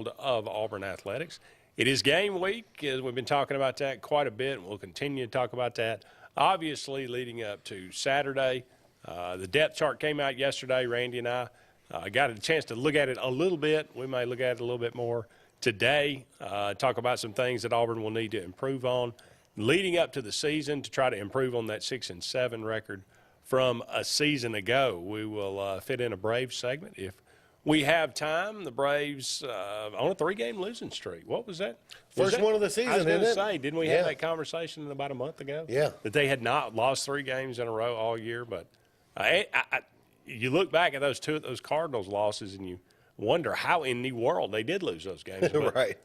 of Auburn athletics. It is game week, as we've been talking about that quite a bit, and we'll continue to talk about that. Obviously, leading up to Saturday, the depth chart came out yesterday. Randy and I got a chance to look at it a little bit. We may look at it a little bit more today, talk about some things that Auburn will need to improve on leading up to the season to try to improve on that 6-7 record from a season ago. We will fit in a Braves segment if we have time. The Braves on a 3-game losing streak. What was that? First one of the season, I was going to isn't say, didn't we have that conversation about a month ago? Yeah. That they had not lost 3 games in a row all year. But you look back at those Cardinals losses and you wonder how in the world they did lose those games. But, right.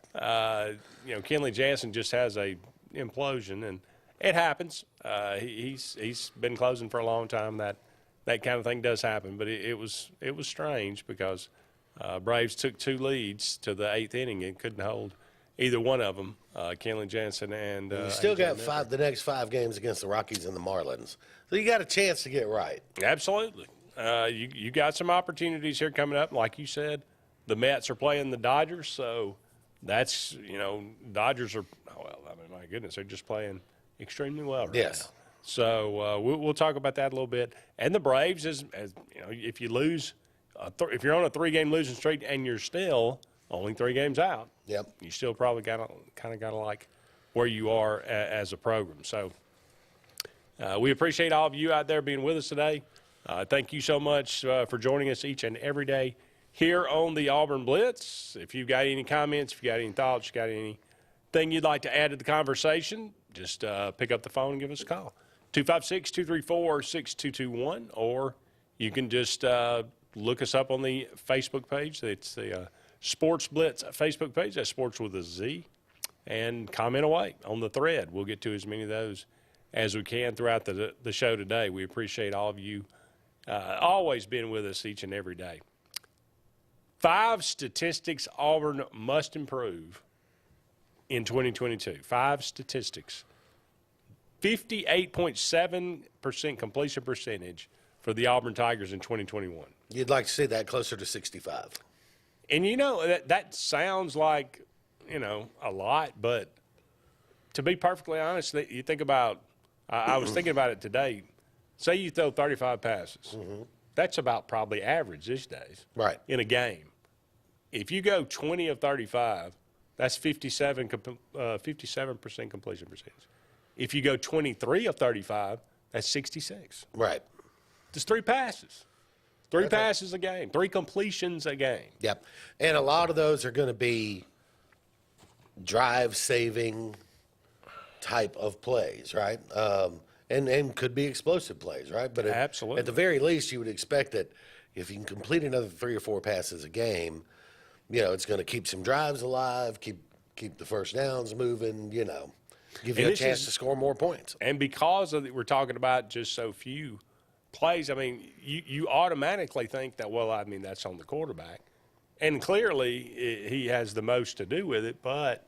Kenley Jansen just has a implosion, and it happens. He's been closing for a long time. That kind of thing does happen, but it was strange because Braves took 2 leads to the 8th inning and couldn't hold either one of them. Kenley Jansen and you still got the next 5 games against the Rockies and the Marlins, so you got a chance to get right. Absolutely, you got some opportunities here coming up. Like you said, the Mets are playing the Dodgers, so that's Dodgers are my goodness, they're just playing extremely well right now. So we'll talk about that a little bit. And the Braves, as if you lose, if you're on a 3-game losing streak and you're still only 3 games out, you still probably got to like where you are as a program. So we appreciate all of you out there being with us today. Thank you so much for joining us each and every day here on the Auburn Blitz. If you've got any comments, if you got any thoughts, you got anything you'd like to add to the conversation, just pick up the phone and give us a call. 256-234-6221, or you can just look us up on the Facebook page. It's the Sports Blitz Facebook page. That's sports with a Z. And comment away on the thread. We'll get to as many of those as we can throughout the show today. We appreciate all of you always being with us each and every day. 5 statistics Auburn must improve in 2022. 5 statistics. 58.7% completion percentage for the Auburn Tigers in 2021. You'd like to see that closer to 65. And that sounds like, a lot, but to be perfectly honest, you think about, I was thinking about it today. Say you throw 35 passes. Mm-hmm. That's about probably average these days. Right. In a game. If you go 20 of 35, that's 57% completion percentage. If you go 23 of 35, that's 66. Right. Just 3 passes. 3 passes a game. 3 completions a game. Yep. And a lot of those are going to be drive-saving type of plays, right? And could be explosive plays, right? But absolutely. At the very least, you would expect that if you can complete another 3 or 4 passes a game, it's going to keep some drives alive, keep the first downs moving, give you a chance to score more points. And because we're talking about just so few plays, you automatically think that, that's on the quarterback. And clearly he has the most to do with it. But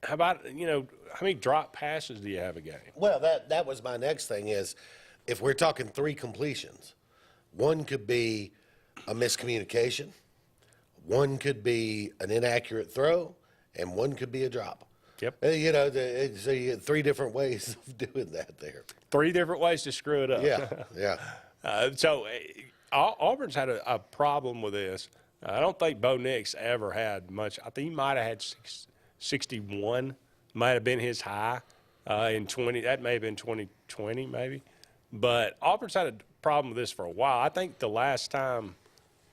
how about, how many drop passes do you have a game? Well, that was my next thing is if we're talking 3 completions, one could be a miscommunication, one could be an inaccurate throw, and one could be a drop. Yep. So you get 3 different ways of doing that there. 3 different ways to screw it up. Yeah. So Auburn's had a problem with this. I don't think Bo Nix ever had much. I think he might have had 61, might have been his high in 20. That may have been 2020 maybe. But Auburn's had a problem with this for a while. I think the last time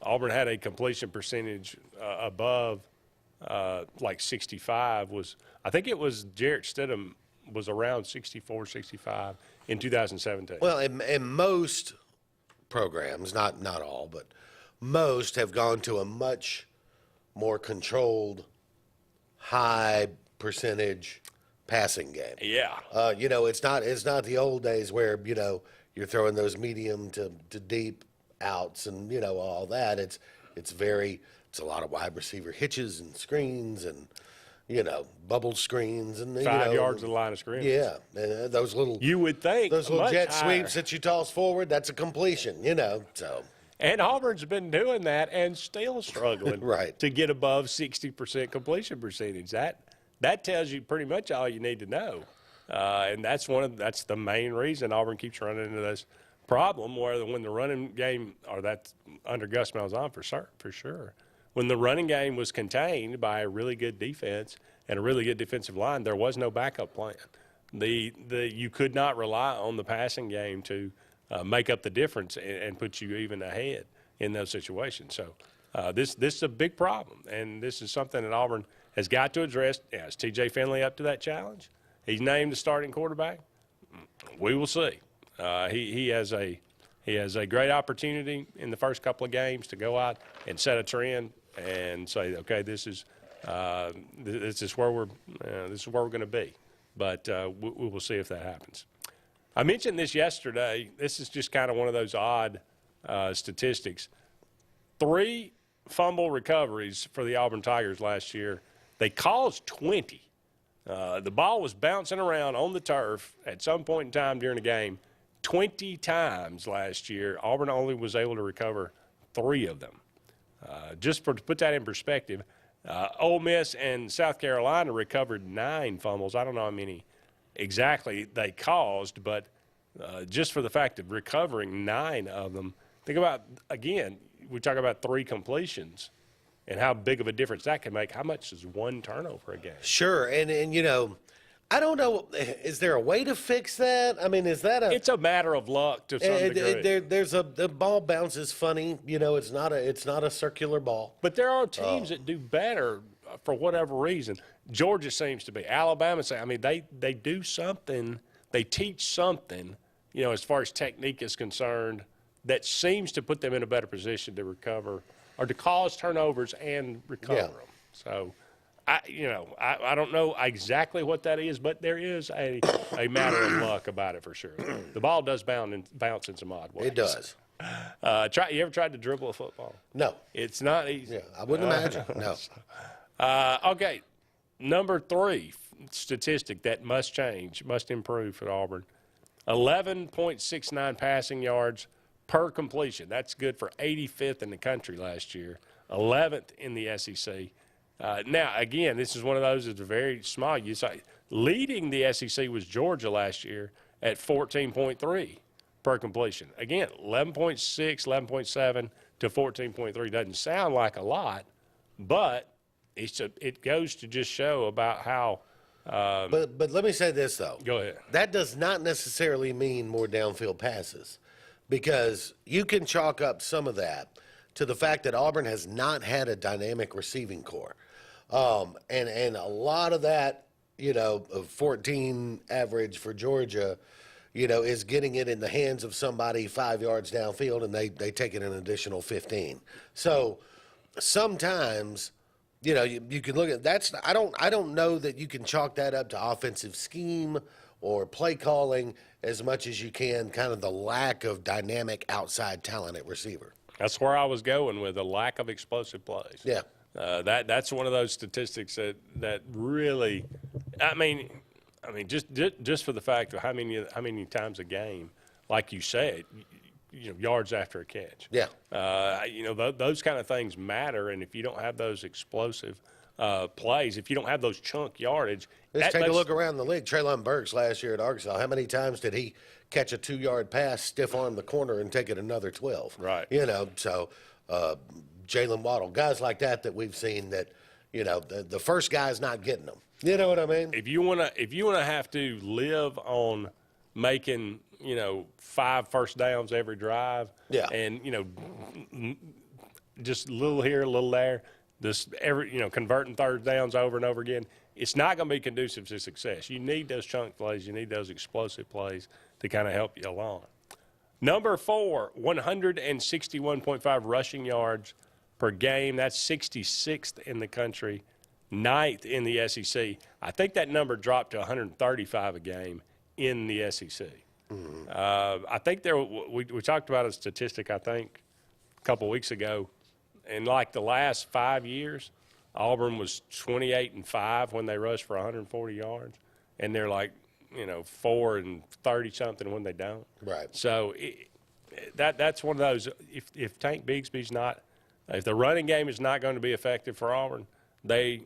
Auburn had a completion percentage above like 65 was, I think it was Jarrett Stidham was around 64, 65 in 2017. Well, and most programs, not all, but most have gone to a much more controlled, high percentage passing game. Yeah. It's not the old days where, you're throwing those medium to deep outs and, all that. It's a lot of wide receiver hitches and screens and, bubble screens and 5 yards of the line of scrimmage. Yeah, and those little you would think those little jet higher. sweeps that you toss forward, that's a completion. So And Auburn's been doing that and still struggling Right. to get above 60% completion percentage. That tells you pretty much all you need to know. And that's the main reason Auburn keeps running into this problem where when the running game, or that's under Gus Malzahn for sure, when the running game was contained by a really good defense and a really good defensive line, there was no backup plan. You could not rely on the passing game to make up the difference and put you even ahead in those situations. So this is a big problem, and this is something that Auburn has got to address. Yeah, is T.J. Finley up to that challenge? He's named the starting quarterback. We will see. He has a great opportunity in the first couple of games to go out and set a trend and say, okay, this is where we're going to be. But we will see if that happens. I mentioned this yesterday. This is just kind of one of those odd statistics. 3 fumble recoveries for the Auburn Tigers last year. They caused 20. The ball was bouncing around on the turf at some point in time during the game 20 times last year. Auburn only was able to recover 3 of them. To put that in perspective, Ole Miss and South Carolina recovered 9 fumbles. I don't know how many exactly they caused, but just for the fact of recovering 9 of them, think about, again, we talk about 3 completions and how big of a difference that can make. How much is 1 turnover a game? Sure, and you know, I don't know. Is there a way to fix that? I mean, is that a? It's a matter of luck to some degree. The ball bounces funny. You know, it's not a circular ball. But there are teams that do better for whatever reason. Georgia seems to be. Alabama, I mean, they do something. They teach something, you know, as far as technique is concerned, that seems to put them in a better position to recover or to cause turnovers and recover them. So, I don't know exactly what that is, but there is a matter of luck about it for sure. The ball does bounce in some odd ways. It does. You ever tried to dribble a football? No. It's not easy. Yeah, I wouldn't imagine. No. Okay, number 3 statistic that must change, must improve for Auburn. 11.69 passing yards per completion. That's good for 85th in the country last year, 11th in the SEC. Now, again, this is one of those that's very small. You say leading the SEC was Georgia last year at 14.3 per completion. Again, 11.6, 11.7 to 14.3 doesn't sound like a lot, but it goes to just show about how. But let me say this though. Go ahead. That does not necessarily mean more downfield passes, because you can chalk up some of that to the fact that Auburn has not had a dynamic receiving corps. And a lot of that, you know, of 14 average for Georgia, you know, is getting it in the hands of somebody 5 yards downfield, and they take it an additional 15. So sometimes, you know, you can look at that's. I don't know that you can chalk that up to offensive scheme or play calling as much as you can kind of the lack of dynamic outside talent at receiver. That's where I was going with a lack of explosive plays. Yeah. That's one of those statistics that really, I mean, just for the fact of how many times a game, like you said, you know, yards after a catch. Yeah. You know, those kind of things matter, and if you don't have those explosive plays, if you don't have those chunk yardage, Let's take a look around the league. Treylon Burks last year at Arkansas, how many times did he catch a 2-yard pass, stiff arm the corner, and take it another 12? Right. You know, so Jalen Waddle, guys like that we've seen that, you know, the first guy's not getting them. You know what I mean? If you wanna have to live on making, you know, 5 first downs every drive, Yeah. and you know, just a little here, a little there, converting third downs over and over again, it's not going to be conducive to success. You need those chunk plays. You need those explosive plays to kind of help you along. Number 4, 161.5 rushing yards per game. That's 66th in the country, 9th in the SEC. I think that number dropped to 135 a game in the SEC. Mm-hmm. I think we talked about a statistic, I think, a couple weeks ago. In like the last 5 years, Auburn was 28-5 when they rushed for 140 yards, and they're like, you know, 4 and 30 something when they don't. Right. So that's one of those. If Tank Bigsby's not, if the running game is not going to be effective for Auburn, they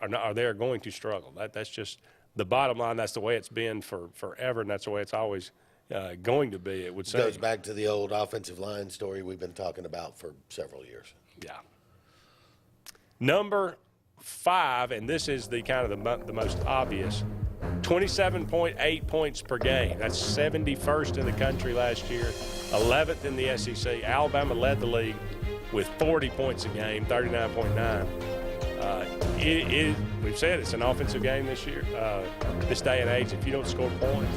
are going to struggle. That's just the bottom line. That's the way it's been forever, and that's the way it's always going to be. It would say. Goes back to the old offensive line story we've been talking about for several years. Yeah. Number 5, and this is the kind of the most obvious. 27.8 points per game. That's 71st in the country last year, 11th in the SEC. Alabama led the league with 40 points a game, 39.9. We've said it's an offensive game this year, this day and age. If you don't score points,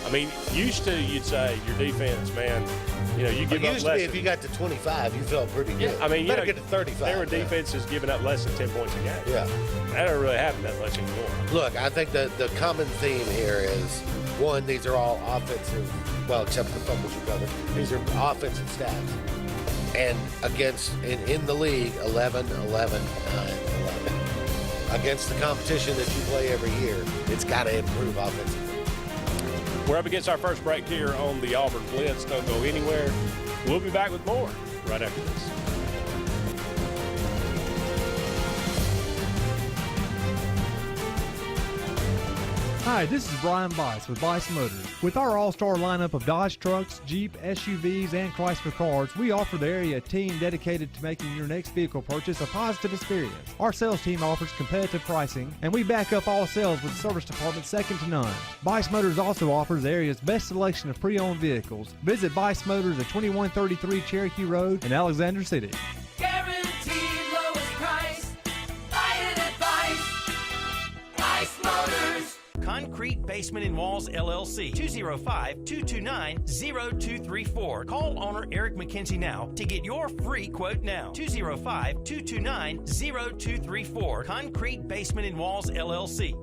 I mean, used to you'd say your defense, man, you give up less. If you got to 25, you felt pretty good. I mean, better get to 35. There were defenses giving up less than 10 points a game. Yeah. That don't really happen that much anymore. Look, I think the common theme here is, one, these are all offensive, well, except for the fumbles recovered. These are offensive stats. And in the league, 11, 11, 9, 11. Against the competition that you play every year, it's got to improve offensively. We're up against our first break here on the Auburn Blitz. Don't go anywhere. We'll be back with more right after this. Hi, this is Brian Bice with Bice Motors. With our all-star lineup of Dodge trucks, Jeep, SUVs, and Chrysler cars, we offer the area a team dedicated to making your next vehicle purchase a positive experience. Our sales team offers competitive pricing, and we back up all sales with a service department second to none. Bice Motors also offers the area's best selection of pre-owned vehicles. Visit Bice Motors at 2133 Cherokee Road in Alexander City. Guaranteed lowest price. Buy it at Bice Motors. Concrete Basement and Walls, LLC, 205-229-0234. Call owner Eric McKenzie now to get your free quote now. 205-229-0234. Concrete Basement and Walls, LLC.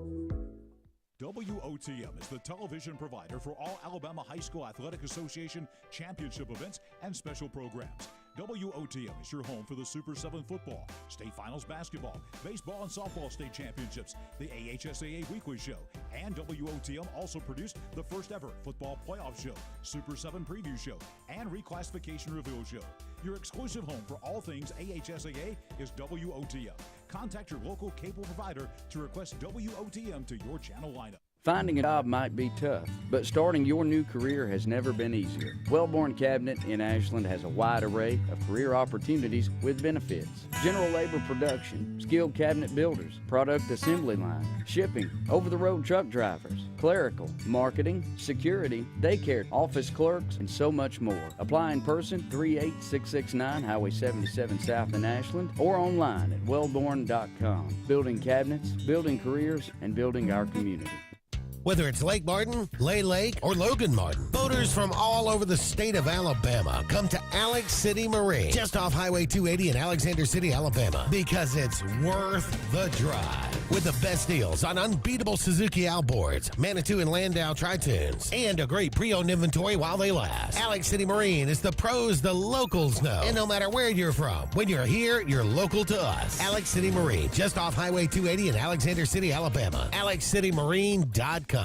WOTM is the television provider for all Alabama High School Athletic Association championship events and special programs. WOTM is your home for the Super 7 football, state finals basketball, baseball and softball state championships, the AHSAA weekly show, and WOTM also produced the first ever football playoff show, Super 7 preview show, and reclassification reveal show. Your exclusive home for all things AHSAA is WOTM. Contact your local cable provider to request WOTM to your channel lineup. Finding a job might be tough, but starting your new career has never been easier. Wellborn Cabinet in Ashland has a wide array of career opportunities with benefits. General labor production, skilled cabinet builders, product assembly line, shipping, over-the-road truck drivers, clerical, marketing, security, daycare, office clerks, and so much more. Apply in person, 38669 Highway 77 South in Ashland, or online at wellborn.com. Building cabinets, building careers, and building our community. Whether it's Lake Martin, Lay Lake, or Logan Martin, boaters from all over the state of Alabama come to Alex City Marine, just off Highway 280 in Alexander City, Alabama, because it's worth the drive. With the best deals on unbeatable Suzuki outboards, Manitou and Landau Tritoons, and a great pre-owned inventory while they last. Alex City Marine is the pros the locals know. And no matter where you're from, when you're here, you're local to us. Alex City Marine, just off Highway 280 in Alexander City, Alabama. AlexCityMarine.com.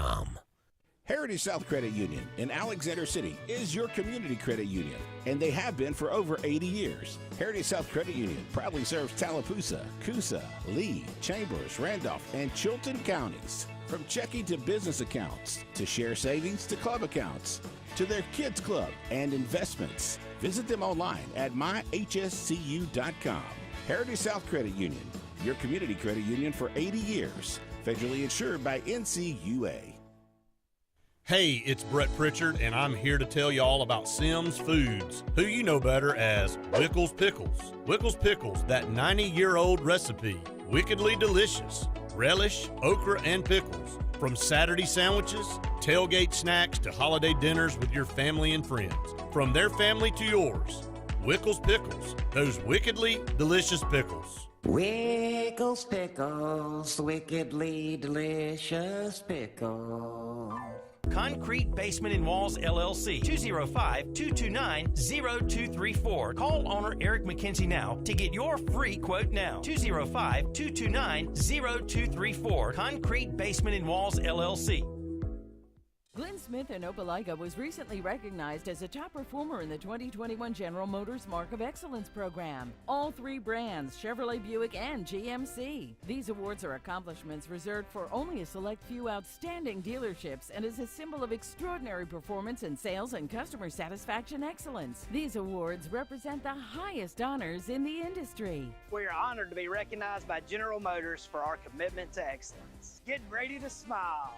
Heritage South Credit Union in Alexander City is your community credit union, and they have been for over 80 years. Heritage South Credit Union proudly serves Tallapoosa, Coosa, Lee, Chambers, Randolph, and Chilton counties. From checking to business accounts, to share savings to club accounts, to their kids club and investments. Visit them online at myhscu.com. Heritage South Credit Union, your community credit union for 80 years. Federally insured by NCUA. Hey, it's Brett Pritchard, and I'm here to tell you all about Sims Foods, who you know better as Wickles Pickles. Wickles Pickles, that 90-year-old recipe, wickedly delicious. Relish, okra, and pickles. From Saturday sandwiches, tailgate snacks, to holiday dinners with your family and friends. From their family to yours, Wickles Pickles, those wickedly delicious pickles. Wickles Pickles, wickedly delicious pickles. Concrete Basement and Walls, LLC, 205-229-0234. Call owner Eric McKenzie now to get your free quote now. 205-229-0234. Concrete Basement and Walls, LLC. Glenn Smith in Opelika was recently recognized as a top performer in the 2021 General Motors Mark of Excellence program. All 3 brands, Chevrolet, Buick, and GMC. These awards are accomplishments reserved for only a select few outstanding dealerships and is a symbol of extraordinary performance in sales and customer satisfaction excellence. These awards represent the highest honors in the industry. We are honored to be recognized by General Motors for our commitment to excellence. Get ready to smile.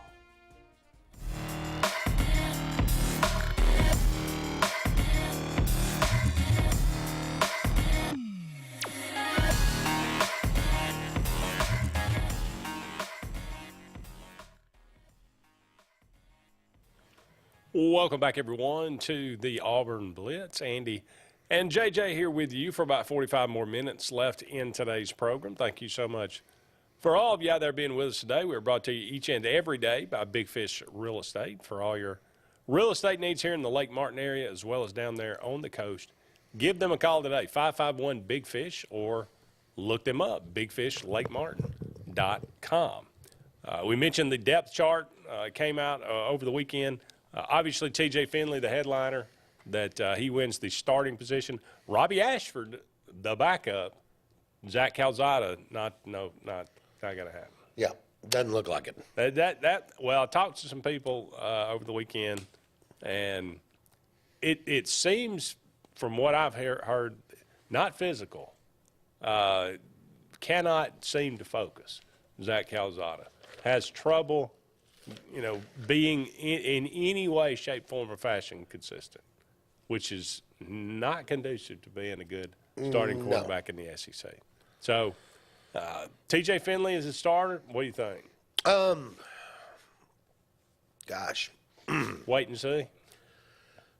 Welcome back, everyone, to the Auburn Blitz. Andy and JJ here with you for about 45 more minutes left in today's program. Thank you so much for all of you out there being with us today. We're brought to you each and every day by Big Fish Real Estate. For all your real estate needs here in the Lake Martin area as well as down there on the coast, give them a call today, 551-BIG-FISH, or look them up, bigfishlakemartin.com. We mentioned the depth chart came out over the weekend. Obviously, T.J. Finley, the headliner, that he wins the starting position. Robbie Ashford, the backup. Zach Calzada, not going to happen. Yeah, doesn't look like it. Well, I talked to some people over the weekend, and it seems, from what I've heard, not physical. Cannot seem to focus. Zach Calzada has trouble, being in any way, shape, form, or fashion consistent, which is not conducive to being a good starting quarterback in the SEC. So, T.J. Finley is a starter. What do you think? Gosh. Wait and see.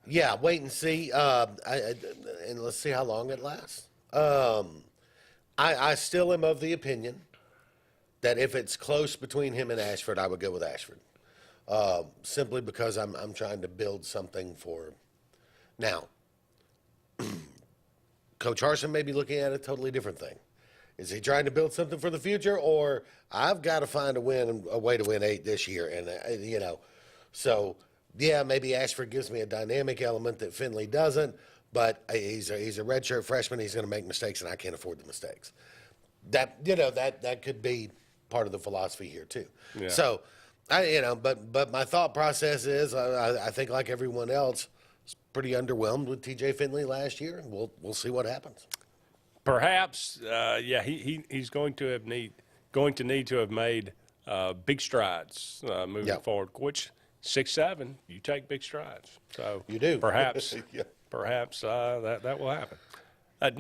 Yeah, wait and see. And let's see how long it lasts. I still am of the opinion that if it's close between him and Ashford, I would go with Ashford. Simply because I'm trying to build something for now. Coach Harsin may be looking at a totally different thing. Is he trying to build something for the future, or I've got to find a way to win 8 this year? And so yeah, maybe Ashford gives me a dynamic element that Finley doesn't. But he's a redshirt freshman. He's going to make mistakes, and I can't afford the mistakes. That could be part of the philosophy here too. Yeah. So, but my thought process is I think, like everyone else, was pretty underwhelmed with T.J. Finley last year. We'll see what happens. Perhaps, he's going to need to have made big strides moving forward. Which 6'7", you take big strides. So you do. Perhaps. Yeah. Perhaps that will happen.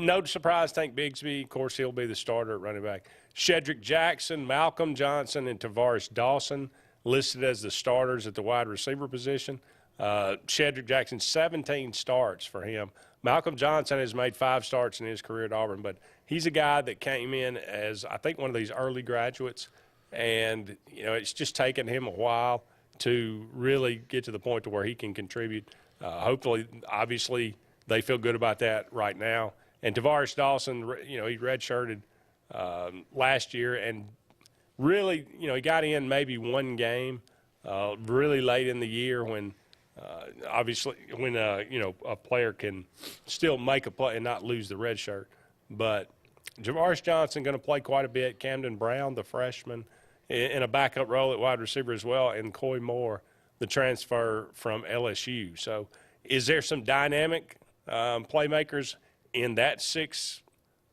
No surprise, Tank Bigsby. Of course, he'll be the starter at running back. Shedrick Jackson, Malcolm Johnson, and Tavares Dawson listed as the starters at the wide receiver position. Shedrick Jackson, 17 starts for him. Malcolm Johnson has made 5 starts in his career at Auburn, but he's a guy that came in as, I think, one of these early graduates, and it's just taken him a while to really get to the point to where he can contribute. Hopefully, obviously, they feel good about that right now. And Tavares Dawson, he redshirted last year, and really, he got in maybe one game really late in the year when, obviously, when a player can still make a play and not lose the red shirt. But Tavares Johnson going to play quite a bit. Camden Brown, the freshman, in a backup role at wide receiver as well, and Coy Moore, the transfer from LSU. So is there some dynamic playmakers in that 6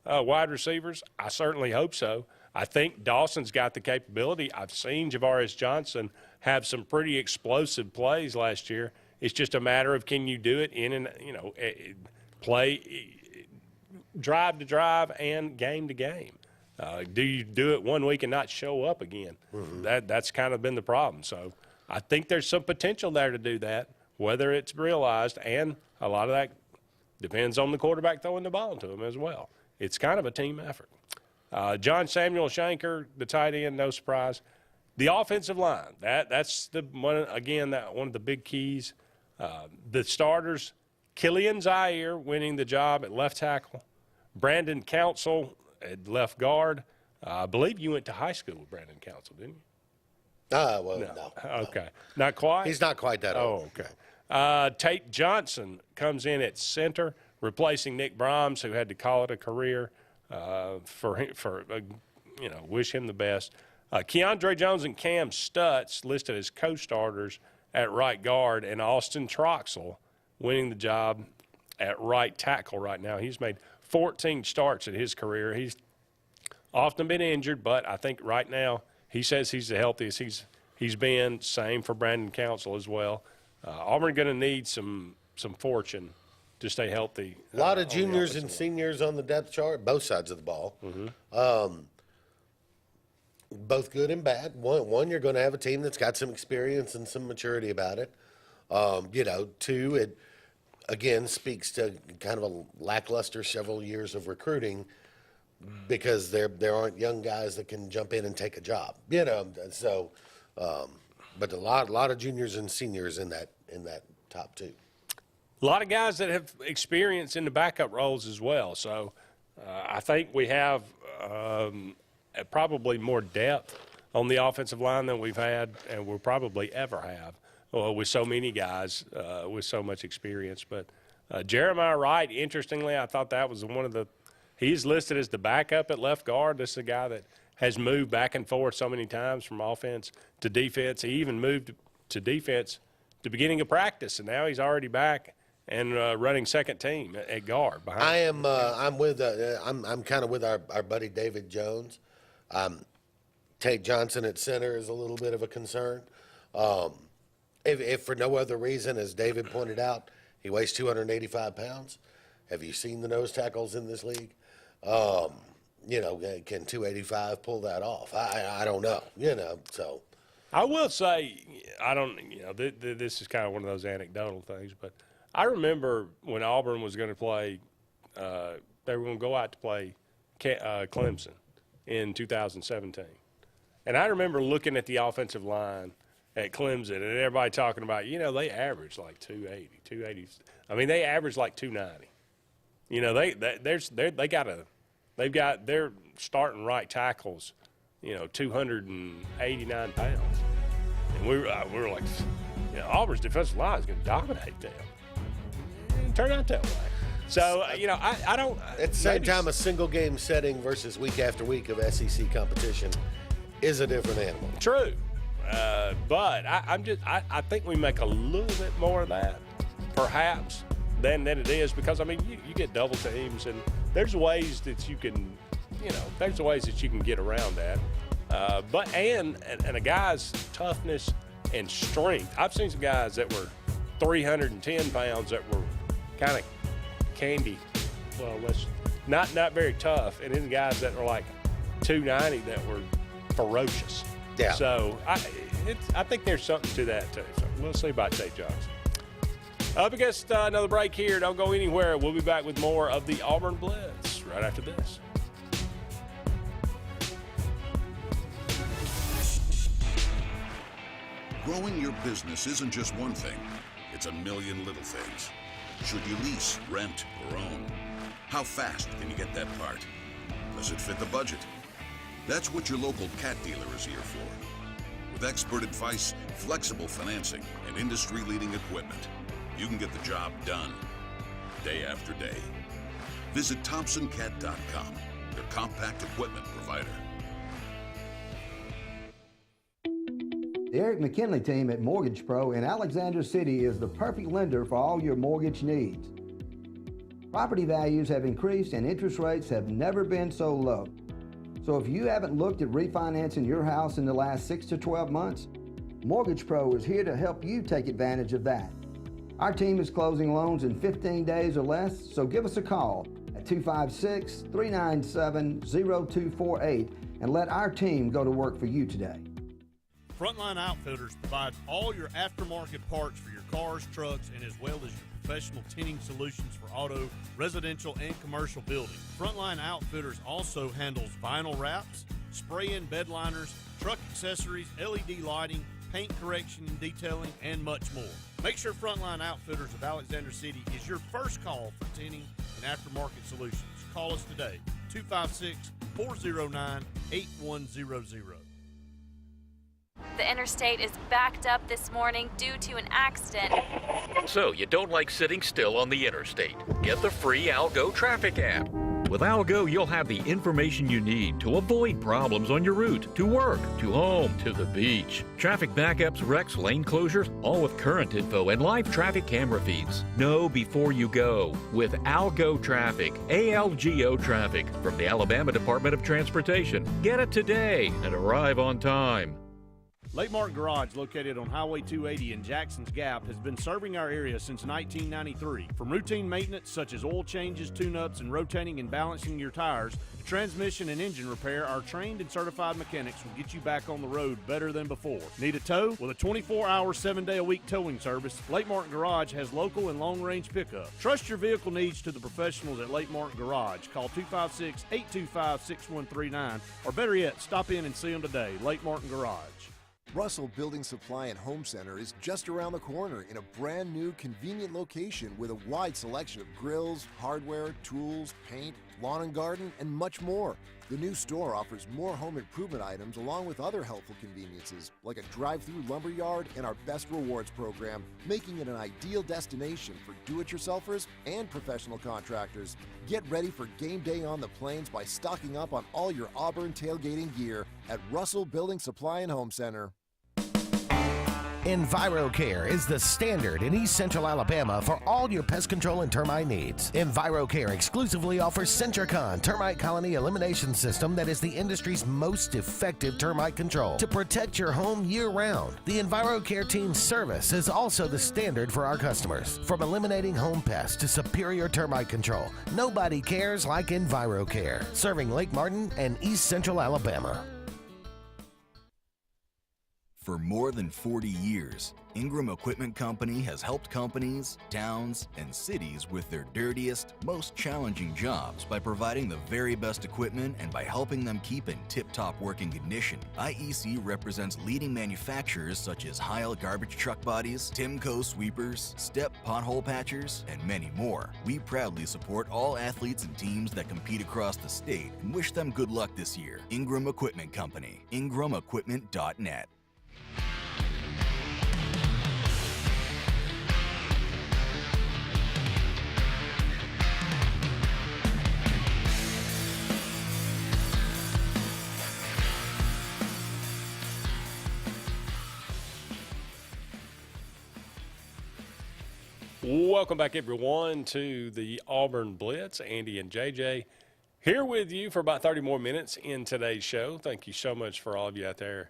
wide receivers? I certainly hope so. I think Dawson's got the capability. I've seen Tavares Johnson have some pretty explosive plays last year. It's just a matter of, can you do it in and play drive to drive and game to game. Do you do it one week and not show up again? Mm-hmm. That's kind of been the problem. So I think there's some potential there to do that, whether it's realized, and a lot of that depends on the quarterback throwing the ball to him as well. It's kind of a team effort. John Samuel Shanker, the tight end, no surprise. The offensive line, that's the one, again, that one of the big keys. The starters, Killian Zaire winning the job at left tackle, Brandon Council at left guard. I believe you went to high school with Brandon Council, didn't you? Well, no. Okay. Not quite? He's not quite that old. Oh, okay. Tate Johnson comes in at center, replacing Nick Brahms, who had to call it a career. Wish him the best. Keandre Jones and Cam Stutz listed as co-starters at right guard, and Austin Troxell winning the job at right tackle right now. He's made 14 starts in his career. He's often been injured, but I think right now he says he's the healthiest he's been. Same for Brandon Council as well. Auburn going to need some fortune to stay healthy. A lot of juniors and seniors on the depth chart, both sides of the ball. Both good and bad. One, you're going to have a team that's got some experience and some maturity about it. Two, it again speaks to kind of a lackluster several years of recruiting because there aren't young guys that can jump in and take a job. But a lot of juniors and seniors in that top two. A lot of guys that have experience in the backup roles as well. So I think we have probably more depth on the offensive line than we've had and we'll probably ever have with so many guys with so much experience. But Jeremiah Wright, interestingly, I thought that was one of the – he's listed as the backup at left guard. This is a guy that has moved back and forth so many times from offense to defense. He even moved to defense at the beginning of practice, and now he's already back and running second team at guard. I'm kind of with our buddy David Jones. Tate Johnson at center is a little bit of a concern. If for no other reason, as David pointed out, he weighs 285 pounds. Have you seen the nose tackles in this league? Can 285 pull that off? I don't know. So I will say this is kind of one of those anecdotal things, but I remember when Auburn was going to play, they were going to go out to play Clemson in 2017. And I remember looking at the offensive line at Clemson and everybody talking about, they average like 280, 280. I mean, they average like 290. They've got their starting right tackles, 289 pounds. And we were like, Auburn's defensive line is going to dominate them. It turned out that way. So, I don't. At the same time, a single game setting versus week after week of SEC competition is a different animal. True. But I think we make a little bit more of that, perhaps, than it is because, you get double teams and there's ways that you can, get around that. And a guy's toughness and strength. I've seen some guys that were 310 pounds that were kind of candy. Well, not very tough. And then guys that were like 290 that were ferocious. Yeah. So I think there's something to that too. So we'll see about Tate Johnson. Up against another break here. Don't go anywhere. We'll be back with more of the Auburn Blitz right after this. Growing your business isn't just one thing. It's a million little things. Should you lease, rent, or own? How fast can you get that part? Does it fit the budget? That's what your local cat dealer is here for. With expert advice, flexible financing, and industry-leading equipment, you can get the job done, day after day. Visit ThompsonCat.com, your compact equipment provider. The Eric McKinley team at Mortgage Pro in Alexander City is the perfect lender for all your mortgage needs. Property values have increased and interest rates have never been so low. So if you haven't looked at refinancing your house in the last 6 to 12 months, Mortgage Pro is here to help you take advantage of that. Our team is closing loans in 15 days or less, so give us a call at 256-397-0248 and let our team go to work for you today. Frontline Outfitters provides all your aftermarket parts for your cars, trucks, and as well as your professional tinting solutions for auto, residential, and commercial buildings. Frontline Outfitters also handles vinyl wraps, spray-in bed liners, truck accessories, LED lighting, paint correction and detailing, and much more. Make sure Frontline Outfitters of Alexander City is your first call for tinting and aftermarket solutions. Call us today, 256-409-8100. The interstate is backed up this morning due to an accident. So you don't like sitting still on the interstate? Get the free Algo traffic app. With Algo, you'll have the information you need to avoid problems on your route, to work, to home, to the beach. Traffic backups, wrecks, lane closures, all with current info and live traffic camera feeds. Know before you go with Algo Traffic, ALGO Traffic from the Alabama Department of Transportation. Get it today and arrive on time. Lake Martin Garage, located on Highway 280 in Jackson's Gap, has been serving our area since 1993. From routine maintenance such as oil changes, tune-ups, and rotating and balancing your tires, to transmission and engine repair, our trained and certified mechanics will get you back on the road better than before. Need a tow? With a 24-hour, 7-day-a-week towing service, Lake Martin Garage has local and long-range pickup. Trust your vehicle needs to the professionals at Lake Martin Garage. Call 256-825-6139, or better yet, stop in and see them today. Lake Martin Garage. Russell Building Supply and Home Center is just around the corner in a brand new, convenient location with a wide selection of grills, hardware, tools, paint, lawn and garden, and much more. The new store offers more home improvement items along with other helpful conveniences like a drive-through lumber yard and our Best Rewards program, making it an ideal destination for do-it-yourselfers and professional contractors. Get ready for game day on the plains by stocking up on all your Auburn tailgating gear at Russell Building Supply and Home Center. EnviroCare is the standard in East Central Alabama for all your pest control and termite needs. EnviroCare exclusively offers Centricon termite colony elimination system that is the industry's most effective termite control to protect your home year-round. The EnviroCare team's service is also the standard for our customers. From eliminating home pests to superior termite control, nobody cares like EnviroCare, serving Lake Martin and East Central Alabama. For more than 40 years, Ingram Equipment Company has helped companies, towns, and cities with their dirtiest, most challenging jobs by providing the very best equipment and by helping them keep in tip-top working condition. IEC represents leading manufacturers such as Heil garbage truck bodies, Timco sweepers, Step pothole patchers, and many more. We proudly support all athletes and teams that compete across the state and wish them good luck this year. Ingram Equipment Company, ingramequipment.net. Welcome back, everyone, to the Auburn Blitz. Andy and JJ here with you for about 30 more minutes in today's show. Thank you so much for all of you out there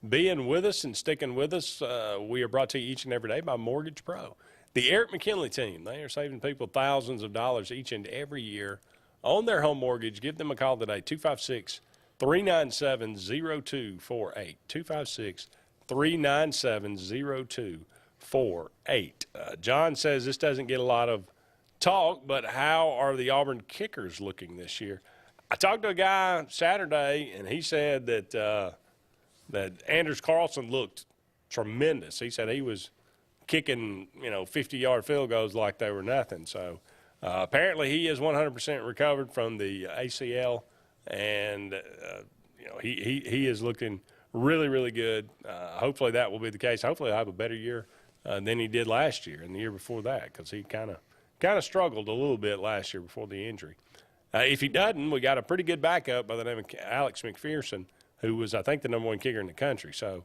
being with us and sticking with us. We are brought to you each and every day by Mortgage Pro. The Eric McKinley team, they are saving people thousands of dollars each and every year on their home mortgage. Give them a call today, 256-397-0248, 256-397-0248. John says this doesn't get a lot of talk, but how are the Auburn kickers looking this year? I talked to a guy Saturday, and he said that Anders Carlson looked tremendous. He said he was kicking, 50-yard field goals like they were nothing. So apparently he is 100% recovered from the ACL, and he is looking really, really good. Hopefully that will be the case. Hopefully he'll have a better year than he did last year and the year before that, because he kind of struggled a little bit last year before the injury. If he doesn't, we got a pretty good backup by the name of Alex McPherson, who was, I think, the #1 kicker in the country. So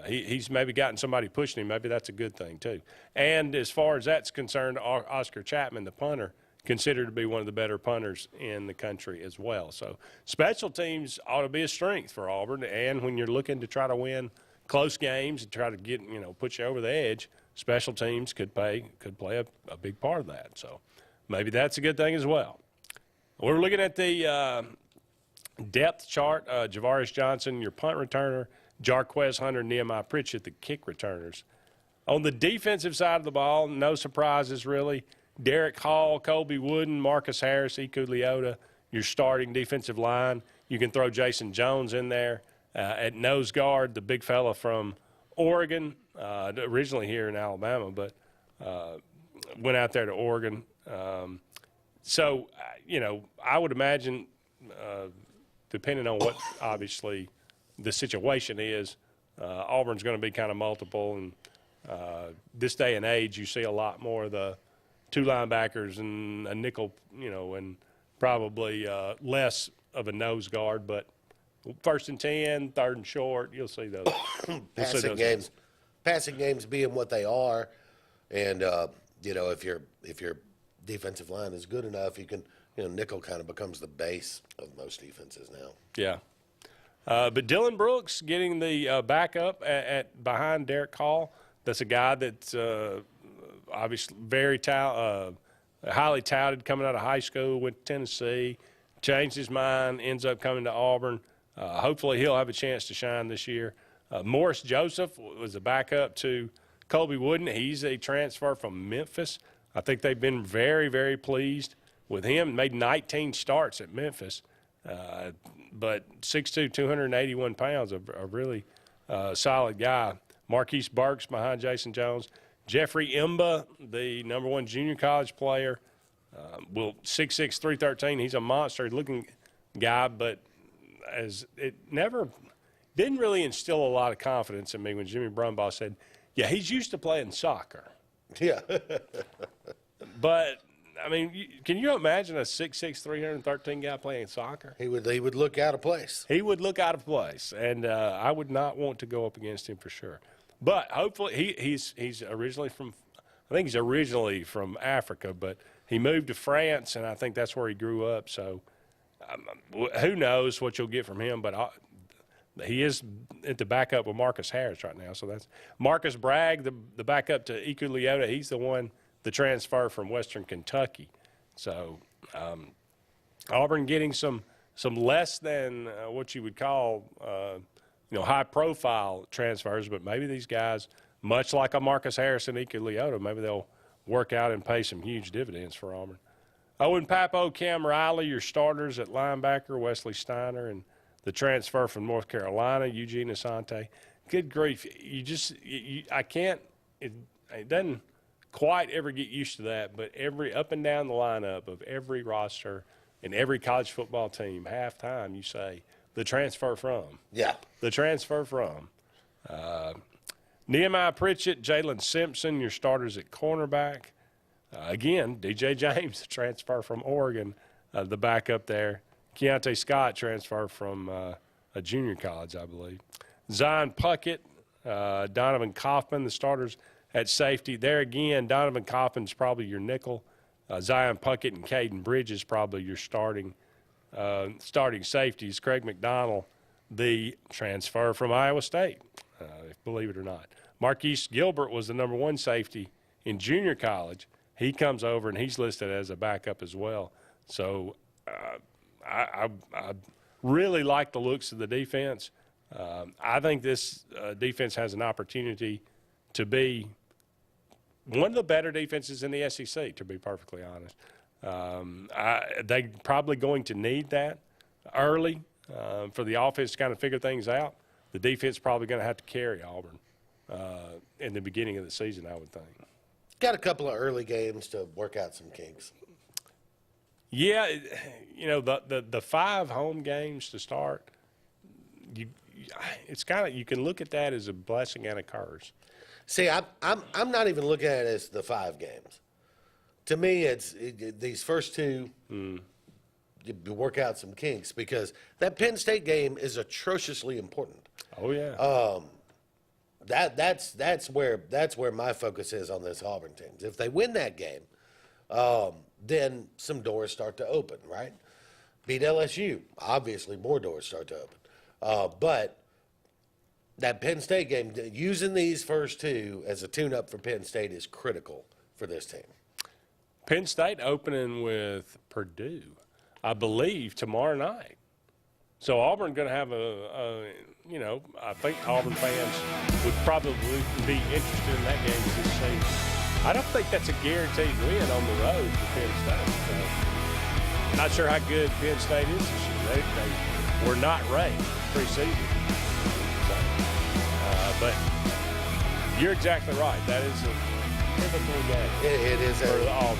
he's maybe gotten somebody pushing him. Maybe that's a good thing too. And as far as that's concerned, Oscar Chapman, the punter, considered to be one of the better punters in the country as well. So special teams ought to be a strength for Auburn. And when you're looking to try to win close games and try to get, put you over the edge, special teams could play a big part of that. So maybe that's a good thing as well. We're looking at the depth chart. Javaris Johnson, your punt returner, Jarquez Hunter, Nehemiah Pritchett, the kick returners. On the defensive side of the ball, no surprises really. Derek Hall, Colby Wooden, Marcus Harris, Iku Leota, your starting defensive line. You can throw Jason Jones in there. At nose guard, the big fella from Oregon, originally here in Alabama, but went out there to Oregon. So, I would imagine, depending on what obviously the situation is, Auburn's going to be kind of multiple. And this day and age, you see a lot more of the two linebackers and a nickel, and probably less of a nose guard. But 1st and 10, 3rd and short, you'll see those. Passing games being what they are, and if your defensive line is good enough, you can nickel kind of becomes the base of most defenses now. Yeah. But Dylan Brooks getting the backup at behind Derek Hall. That's a guy that's obviously very highly touted coming out of high school, went to Tennessee, changed his mind, ends up coming to Auburn. Hopefully he'll have a chance to shine this year. Morris Joseph was a backup to Colby Wooden. He's a transfer from Memphis. I think they've been very, very pleased with him. Made 19 starts at Memphis. But 6'2", 281 pounds, a really solid guy. Marquise Burks behind Jason Jones. Jeffrey Imba, the #1 junior college player, 6'6", 313. He's a monster-looking guy, but as it never didn't really instill a lot of confidence in me when Jimmy Brumbaugh said, yeah, he's used to playing soccer. Yeah. But I mean, can you imagine a 6'6", 313 guy playing soccer? He would look out of place. He would look out of place, and I would not want to go up against him for sure. But hopefully, he's originally from, I think he's originally from Africa, but he moved to France, and I think that's where he grew up. So who knows what you'll get from him? But he is at the backup with Marcus Harris right now. So that's Marcus Bragg, the backup to Iku Leota. He's the transfer from Western Kentucky. So Auburn getting some less than what you would call high-profile transfers, but maybe these guys, much like a Marcus Harris and Iku Leota, maybe they'll work out and pay some huge dividends for Auburn. Owen Papo, Cam Riley, your starters at linebacker, Wesley Steiner, and the transfer from North Carolina, Eugene Asante. Good grief. I can't – it doesn't – quite ever get used to that, but every up and down the lineup of every roster and every college football team, halftime you say, the transfer from. Yeah. The transfer from. Nehemiah Pritchett, Jalen Simpson, your starters at cornerback. Again, DJ James, transfer from Oregon, the backup there. Keontae Scott, transfer from a junior college, I believe. Zion Puckett, Donovan Kaufman, the starters at safety. There again, Donovan Kaufman's probably your nickel. Zion Puckett and Caden Bridges probably your starting safeties. Craig McDonald, the transfer from Iowa State, believe it or not. Marquise Gilbert was the #1 safety in junior college. He comes over, and he's listed as a backup as well. So I really like the looks of the defense. I think this defense has an opportunity to be one of the better defenses in the SEC, to be perfectly honest. They're probably going to need that early for the offense to kind of figure things out. The defense probably going to have to carry Auburn in the beginning of the season, I would think. Got a couple of early games to work out some kinks. Yeah, the 5 home games to start, it's kind of, you can look at that as a blessing and a curse. See, I'm not even looking at it as the 5 games. To me, it's these first 2. You work out some kinks because that Penn State game is atrociously important. Oh yeah. That's where my focus is on this Auburn team. If they win that game, then some doors start to open, right? Beat LSU, obviously more doors start to open. But that Penn State game, using these first 2 as a tune-up for Penn State is critical for this team. Penn State opening with Purdue, I believe, tomorrow night. So Auburn going to have I think Auburn fans would probably be interested in that game this season. I don't think that's a guaranteed win on the road for Penn State. So not sure how good Penn State is this year. They were not ranked preseason. But you're exactly right. That is a pivotal game. It is for Auburn.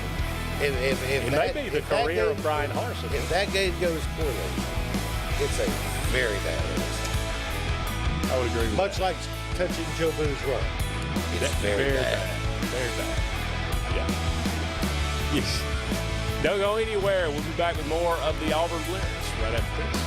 It may be the career of Brian Harsin. If that game goes poorly, it's a very bad loss. would agree with Much that. like touching Joe Boo's run. It's very bad. Very bad. Yeah. Yes. Don't go anywhere. We'll be back with more of the Auburn Blitz right after this.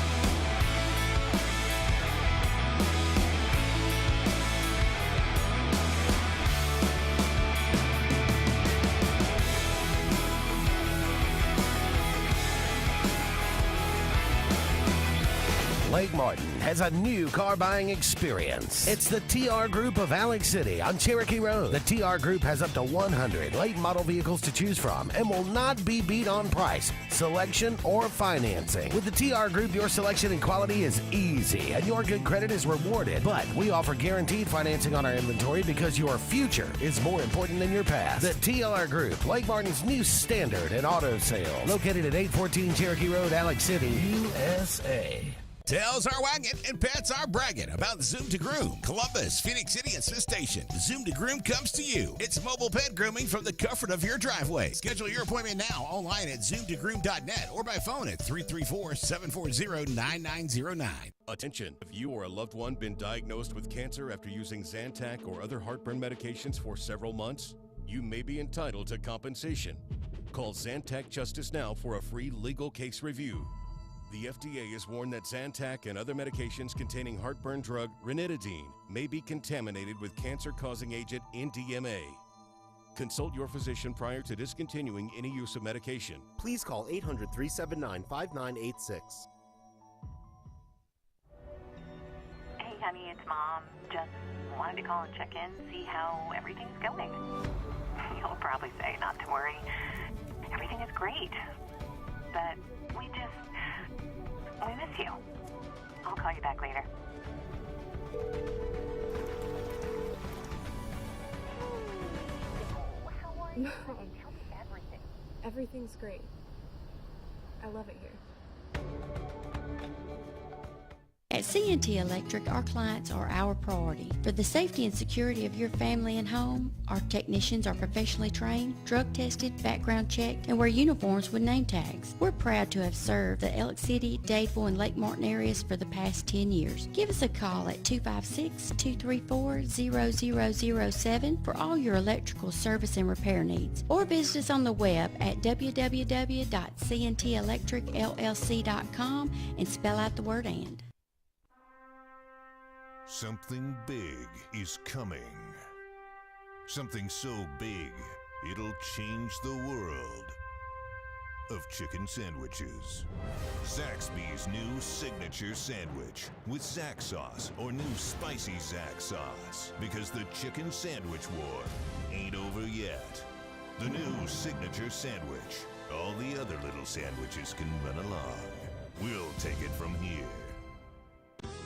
Lake Martin has a new car buying experience. It's the TR Group of Alex City on Cherokee Road. The TR Group has up to 100 late model vehicles to choose from and will not be beat on price, selection, or financing. With the TR Group, your selection and quality is easy and your good credit is rewarded. But we offer guaranteed financing on our inventory because your future is more important than your past. The TR Group, Lake Martin's new standard in auto sales. Located at 814 Cherokee Road, Alex City, USA. Tails are wagging and pets are bragging about Zoom to Groom. Columbus, Phoenix City, and Smith Station. Zoom to Groom comes to you. It's mobile pet grooming from the comfort of your driveway. Schedule your appointment now online at zoomtogroom.net or by phone at 334-740-9909. Attention, if you or a loved one been diagnosed with cancer after using Zantac or other heartburn medications for several months, you may be entitled to compensation. Call Zantac Justice now for a free legal case review. The FDA has warned that Zantac and other medications containing heartburn drug ranitidine may be contaminated with cancer-causing agent NDMA. Consult your physician prior to discontinuing any use of medication. Please call 800-379-5986. Hey, honey, it's Mom. Just wanted to call and check in, see how everything's going. You'll probably say not to worry. Everything is great. But we miss you. I'll call you back later. How are you? Tell me everything. Everything's great. I love it here. At C&T Electric, our clients are our priority. For the safety and security of your family and home, our technicians are professionally trained, drug tested, background checked, and wear uniforms with name tags. We're proud to have served the Alex City, Dadeville, and Lake Martin areas for the past 10 years. Give us a call at 256-234-0007 for all your electrical service and repair needs, or visit us on the web at www.cntelectricllc.com and spell out the word "and." Something big is coming. Something so big, it'll change the world of chicken sandwiches. Zaxby's new signature sandwich with Zax sauce or new spicy Zax sauce. Because the chicken sandwich war ain't over yet. The new signature sandwich. All the other little sandwiches can run along. We'll take it from here.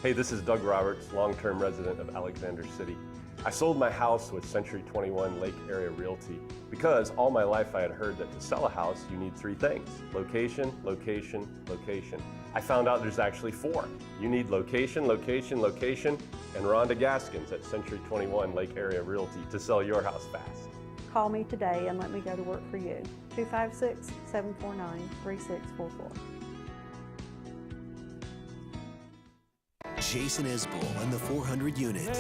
Hey, this is Doug Roberts, long-term resident of Alexander City. I sold my house with Century 21 Lake Area Realty because all my life I had heard that to sell a house, you need three things: location, location, location. I found out there's actually four. You need location, location, location, and Rhonda Gaskins at Century 21 Lake Area Realty to sell your house fast. Call me today and let me go to work for you. 256-749-3644. Jason Isbell and the 400 Unit.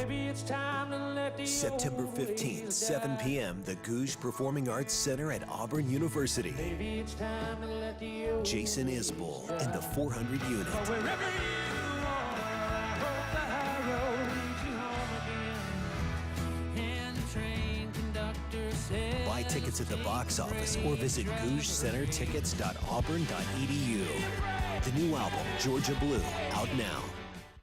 September 15th, 7 p.m., the Gouge Performing Arts Center at Auburn University. Jason Isbell and the 400 Unit. Buy tickets at the box office or visit GougeCenterTickets.auburn.edu. The new album, Georgia Blue, out now.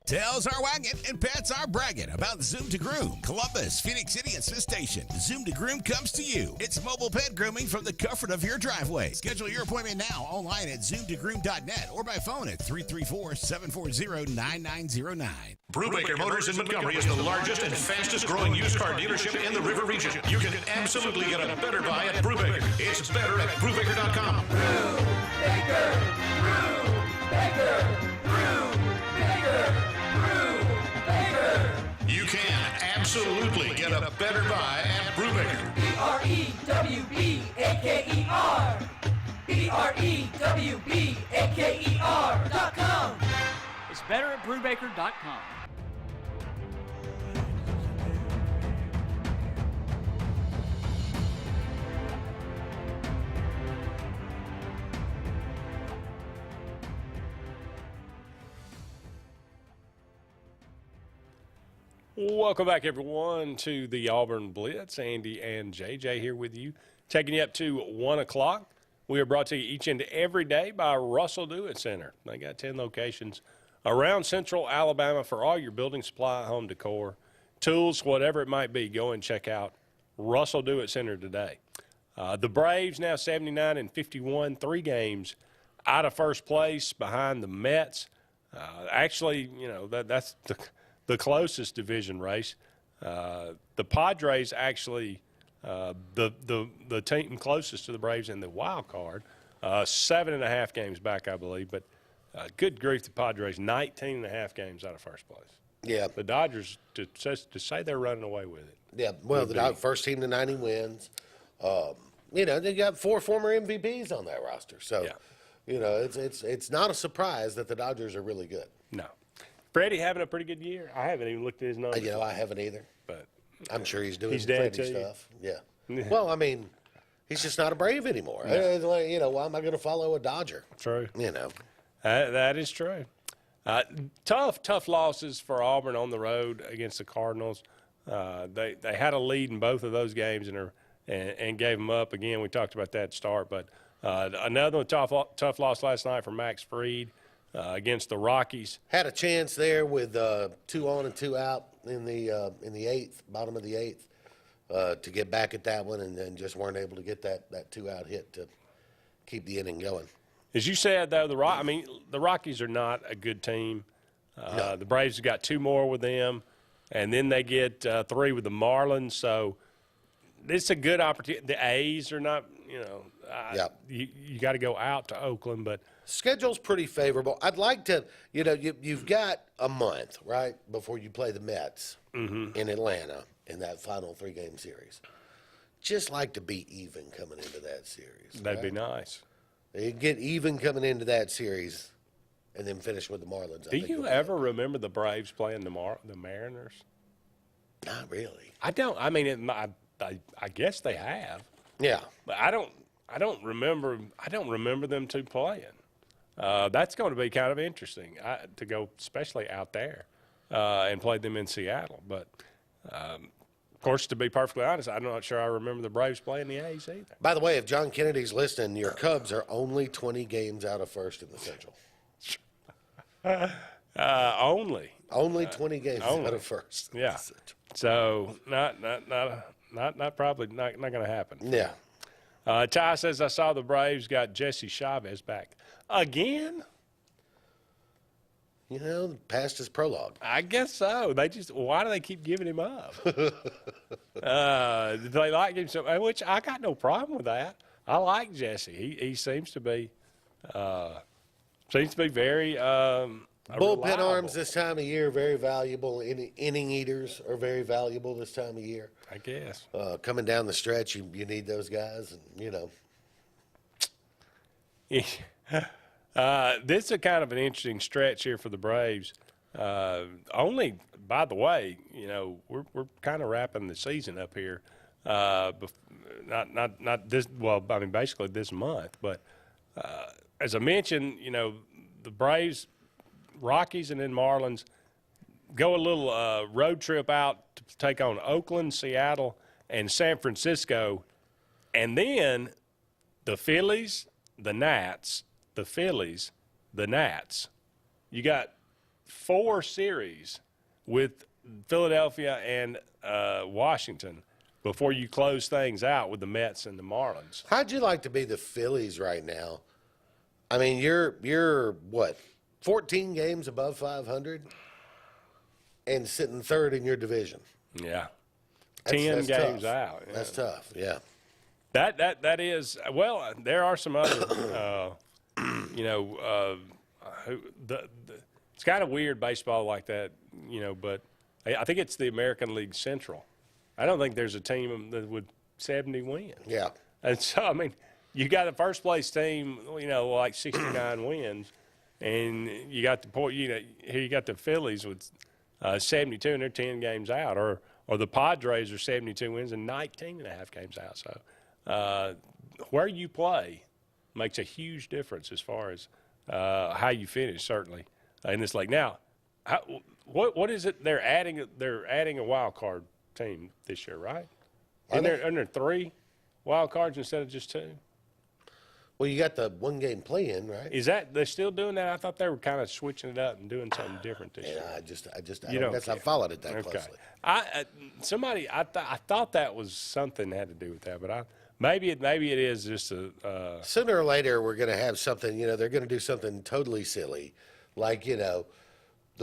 Tails are wagging and pets are bragging about Zoom to Groom. Columbus, Phoenix City, and Smith Station. Zoom to Groom comes to you. It's mobile pet grooming from the comfort of your driveway. Schedule your appointment now online at zoomtogroom.net or by phone at 334-740-9909. Brubaker Motors in Montgomery is the largest and fastest growing used car dealership in the River Region. You can absolutely get a better buy at Brubaker. It's better at Brubaker.com. Brubaker, Brubaker, Brubaker. You can absolutely get a better buy at Brubaker. BREWBAKER. BREWBAKER.com. It's better at Brubaker.com. Welcome back, everyone, to the Auburn Blitz. Andy and JJ here with you, taking you up to 1 o'clock. We are brought to you each and every day by Russell Do-It Center. They got 10 locations around Central Alabama for all your building supply, home decor, tools, whatever it might be. Go and check out Russell Do-It Center today. The Braves now 79-51, 3 games out of first place behind the Mets. Actually, you know, that's the closest division race. The Padres actually, the team closest to the Braves in the wild card, 7.5 games back, I believe. But good grief, the Padres, 19.5 games out of first place. Yeah. The Dodgers, to say they're running away with it. Yeah, well, the first team to 90 wins. You know, they got 4 former MVPs on that roster. So, you know, it's not a surprise that the Dodgers are really good. No. Freddie having a pretty good year. I haven't even looked at his numbers. You know, I haven't either. But I'm sure he's doing he's dead Freddie too. stuff. Yeah. Well, I mean, he's just not a Brave anymore. It's like, you know, why am I going to follow a Dodger? True. You know. That is true. Tough losses for Auburn on the road against the Cardinals. They had a lead in both of those games and gave them up. Again, we talked about that at the start. But another tough loss last night for Max Fried against the Rockies. Had a chance there with 2 on and 2 out in the 8th, bottom of the 8th, to get back at that one, and then just weren't able to get that 2-out hit to keep the inning going. As you said, though, the Rockies are not a good team. No. The Braves have got 2 more with them, and then they get 3 with the Marlins. So it's a good opportunity. The A's are not, you know, you got to go out to Oakland, but schedule's pretty favorable. I'd like to, you know, you've got a month, right, before you play the Mets in Atlanta in that final 3-game series. Just like to be even coming into that series. That'd be nice. You get even coming into that series and then finish with the Marlins. Do you ever remember the Braves playing the Mariners? Not really. I don't. I mean, I guess they have. Yeah. But I don't remember them 2 playing. That's going to be kind of interesting to go, especially out there, and play them in Seattle. But, of course, to be perfectly honest, I'm not sure I remember the Braves playing the A's either. By the way, if John Kennedy's listening, your Cubs are only 20 games out of first in the Central. Only 20 games out of first. Yeah. So not probably not going to happen. Yeah. Ty says, I saw the Braves got Jesse Chavez back. Again? You know, past his prologue. I guess so. Why do they keep giving him up? They like him so, which I got no problem with that. I like Jesse. He seems to be very bullpen reliable. arms this time of year very valuable. Inning eaters are very valuable this time of year. I guess. Coming down the stretch, you need those guys, and you know. This is a kind of an interesting stretch here for the Braves. Only, by the way, you know, we're kind of wrapping the season up here. Not this. Well, I mean, basically this month. But as I mentioned, you know, the Braves, Rockies, and then Marlins go a little road trip out to take on Oakland, Seattle, and San Francisco, and then the Phillies, the Nats. The Phillies, the Nats. You got 4 series with Philadelphia and Washington before you close things out with the Mets and the Marlins. How'd you like to be the Phillies right now? I mean, you're what, 14 games above 500 and sitting 3rd in your division. Yeah. That's 10 games tough. out. Yeah. That's tough, yeah. That is, well, there are some other you know, it's kind of weird baseball like that, you know, but I think it's the American League Central. I don't think there's a team that would 70 wins. Yeah. And so, I mean, you got a first place team, you know, like 69 wins, and you got here you got the Phillies with 72 and they're 10 games out, or the Padres are 72 wins and 19 and a half games out. So where you play makes a huge difference as far as how you finish, certainly, in this league. Now, what is it they're adding? They're adding a wild card team this year, right? Aren't there 3 wild cards instead of just 2? Well, you got the one-game play-in, right? Is that they're still doing that? I thought they were kind of switching it up and doing something different this year. I don't guess I followed it that closely. I thought that was something that had to do with that, but maybe it is just a. Sooner or later, we're going to have something. They're going to do something totally silly, like the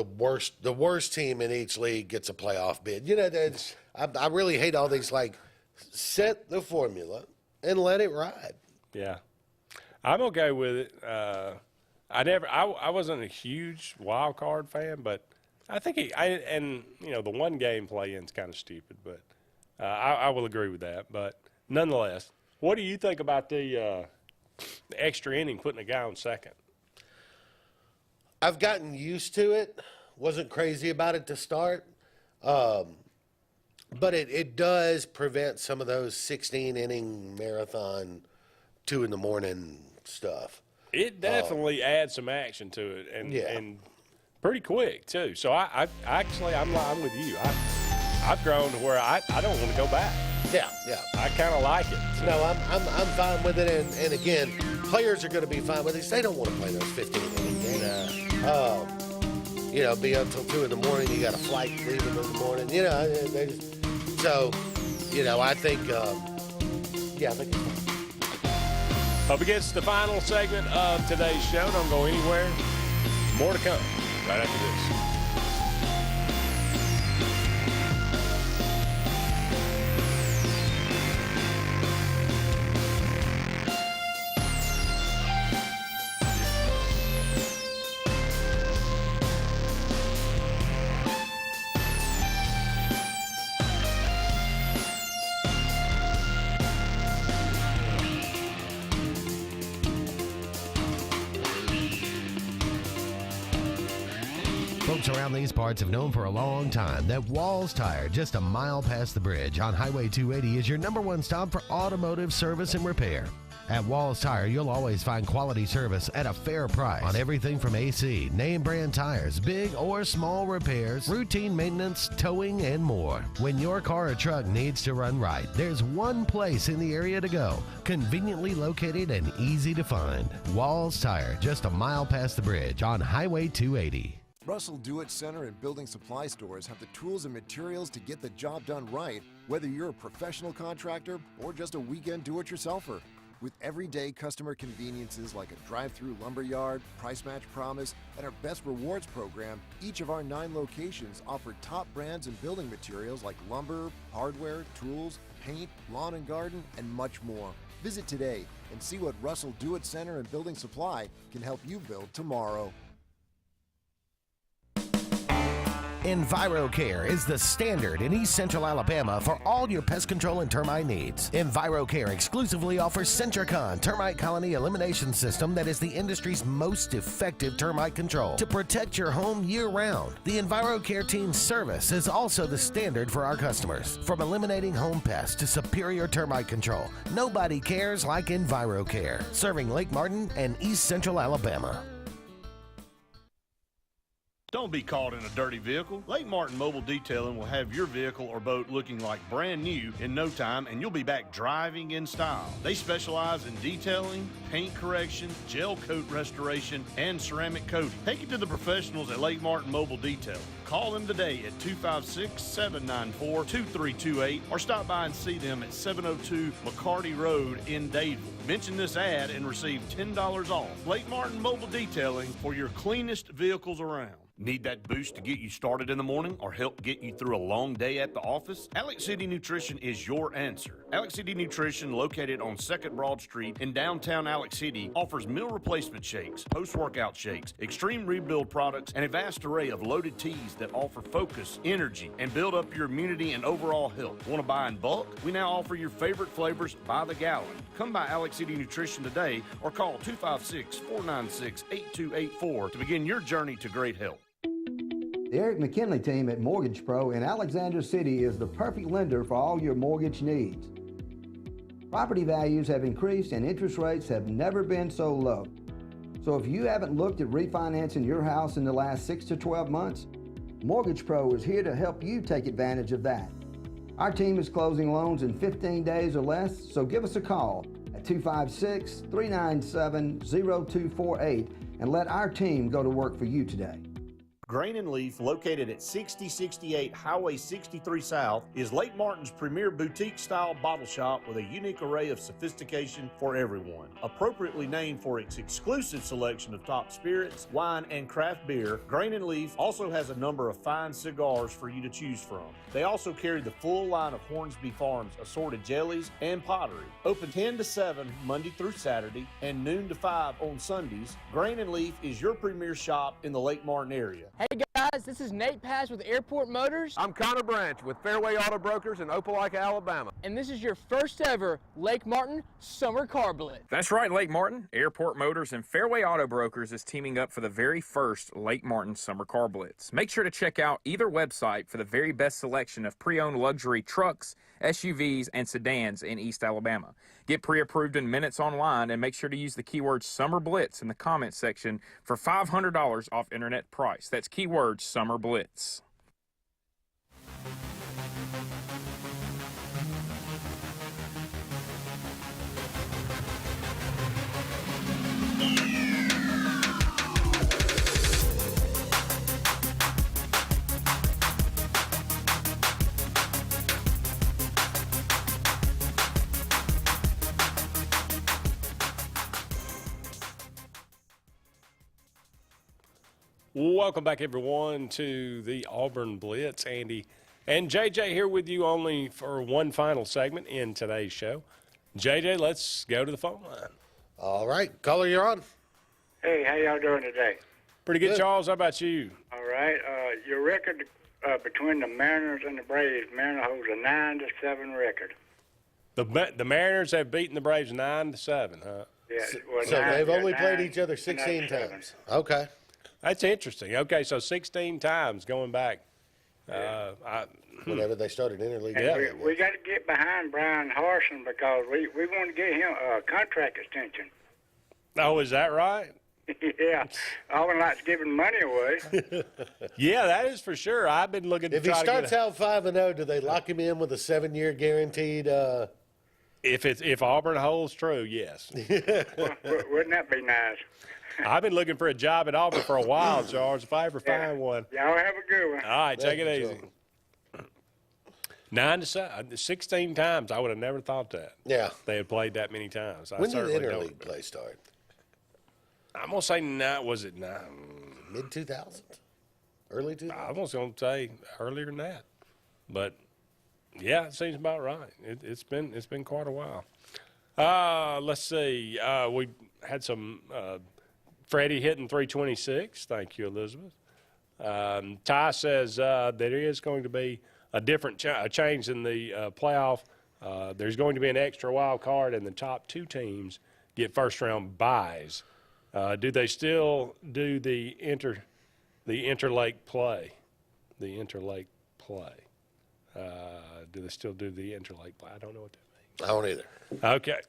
worst team in each league gets a playoff bid. I really hate all these, like, set the formula and let it ride. Yeah. I'm okay with it. I wasn't a huge wild card fan, but I think the one game play-in's kind of stupid, but I will agree with that. But nonetheless, what do you think about the extra inning, putting a guy on second? I've gotten used to it. Wasn't crazy about it to start. But it does prevent some of those 16-inning marathon 2 in the morning stuff. It definitely adds some action to it, and pretty quick too. So I'm with you. I've grown to where I don't want to go back. Yeah. I kind of like it. So. No, I'm fine with it, and again, players are going to be fine with it. They don't want to play those 15-inning games. Be up until 2 in the morning. You got a flight leaving in the morning. I think it's fine. Up against the final segment of today's show. Don't go anywhere. More to come right after this. Folks around these parts have known for a long time that Walls Tire, just a mile past the bridge on Highway 280, is your #1 stop for automotive service and repair. At Walls Tire, you'll always find quality service at a fair price on everything from AC, name brand tires, big or small repairs, routine maintenance, towing, and more. When your car or truck needs to run right, there's one place in the area to go, conveniently located and easy to find. Walls Tire, just a mile past the bridge on Highway 280. Russell Do-It Center and building supply stores have the tools and materials to get the job done right, whether you're a professional contractor or just a weekend do-it-yourselfer. With everyday customer conveniences like a drive-through lumberyard, price match promise, and our Best Rewards program, each of our 9 locations offer top brands and building materials like lumber, hardware, tools, paint, lawn and garden, and much more. Visit today and see what Russell Do-It Center and Building Supply can help you build tomorrow. EnviroCare is the standard in East Central Alabama for all your pest control and termite needs. EnviroCare exclusively offers Centricon termite colony elimination system that is the industry's most effective termite control to protect your home year-round. The EnviroCare team's service is also the standard for our customers. From eliminating home pests to superior termite control, nobody cares like EnviroCare, serving Lake Martin and East Central Alabama. Don't be caught in a dirty vehicle. Lake Martin Mobile Detailing will have your vehicle or boat looking like brand new in no time, and you'll be back driving in style. They specialize in detailing, paint correction, gel coat restoration, and ceramic coating. Take it to the professionals at Lake Martin Mobile Detailing. Call them today at 256-794-2328 or stop by and see them at 702 McCarty Road in Dadeville. Mention this ad and receive $10 off. Lake Martin Mobile Detailing for your cleanest vehicles around. Need that boost to get you started in the morning or help get you through a long day at the office? Alex City Nutrition is your answer. Alex City Nutrition, located on 2nd Broad Street in downtown Alex City, offers meal replacement shakes, post-workout shakes, extreme rebuild products, and a vast array of loaded teas that offer focus, energy, and build up your immunity and overall health. Want to buy in bulk? We now offer your favorite flavors by the gallon. Come by Alex City Nutrition today or call 256-496-8284 to begin your journey to great health. The Eric McKinley team at Mortgage Pro in Alexander City is the perfect lender for all your mortgage needs. Property values have increased and interest rates have never been so low. So if you haven't looked at refinancing your house in the last 6 to 12 months, Mortgage Pro is here to help you take advantage of that. Our team is closing loans in 15 days or less, so give us a call at 256-397-0248 and let our team go to work for you today. Grain and Leaf, located at 6068 Highway 63 South, is Lake Martin's premier boutique-style bottle shop with a unique array of sophistication for everyone. Appropriately named for its exclusive selection of top spirits, wine, and craft beer, Grain and Leaf also has a number of fine cigars for you to choose from. They also carry the full line of Hornsby Farms assorted jellies and pottery. Open 10 to 7 Monday through Saturday and noon to 5 on Sundays, Grain and Leaf is your premier shop in the Lake Martin area. Hey guys, this is Nate Paz with Airport Motors. I'm Connor Branch with Fairway Auto Brokers in Opelika, Alabama. And this is your first ever Lake Martin Summer Car Blitz. That's right, Lake Martin. Airport Motors and Fairway Auto Brokers is teaming up for the very first Lake Martin Summer Car Blitz. Make sure to check out either website for the very best selection of pre-owned luxury trucks, SUVs, and sedans in East Alabama. Get pre-approved in minutes online and make sure to use the keyword Summer Blitz in the comments section for $500 off internet price. That's keyword Summer Blitz. Welcome back, everyone, to the Auburn Blitz. Andy and JJ here with you only for one final segment in today's show. JJ, let's go to the phone line. All right. Caller, you're on. Hey, how y'all doing today? Pretty good, Charles. How about you? All right. Your record between the Mariners and the Braves, Mariner holds a 9-7 record. The Mariners have beaten the Braves 9-7, huh? Yeah. So they've only played each other 16 times. Okay. That's interesting. Okay, so 16 times going back. Whenever they started interleague. And we got to get behind Brian Harson because we want to get him a contract extension. Oh, is that right? Yeah. Auburn likes giving money away. Yeah, that is for sure. I've been looking to If he try starts to get out 5-0, do they lock him in with a 7-year guaranteed? If Auburn holds true, yes. Wouldn't that be nice? I've been looking for a job at Auburn for a while, Charles. If I ever find one. Y'all have a good one. All right, take it easy. 9-7, 16 times. I would have never thought that. Yeah. They had played that many times. When did the interleague play start? I'm going to say was it mid-2000s? Early 2000s? I was going to say earlier than that. But, yeah, it seems about right. It's been quite a while. Let's see. We had some Freddie hitting 326. Thank you, Elizabeth. Ty says there is going to be a different change in the playoff. There's going to be an extra wild card, and the top two teams get first-round byes. Do they still do the interlake play? The interlake play. Do they still do the interlake play? I don't know what that means. I don't either. Okay.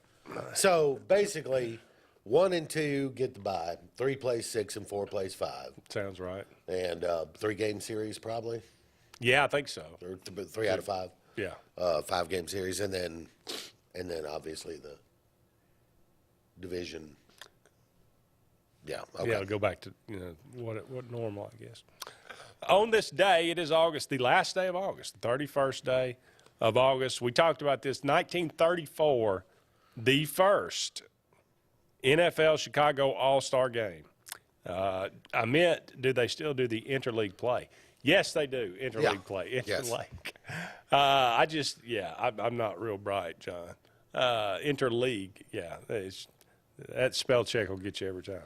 So basically, 1 and 2 get the bye. 3 plays 6 and 4 plays 5. Sounds right. And 3-game series probably. Yeah, I think so. 3 out of 5. Yeah. 5-game series, and then obviously the division. Yeah. Okay. Yeah, go back to what normal, I guess. On this day, it is the last day of August, the 31st day of August. We talked about this, 1934, the first NFL Chicago All-Star game. I meant, do they still do the interleague play? Yes, they do, interleague play. Interleague. Yes. I'm not real bright, John. Interleague, yeah. That spell check will get you every time.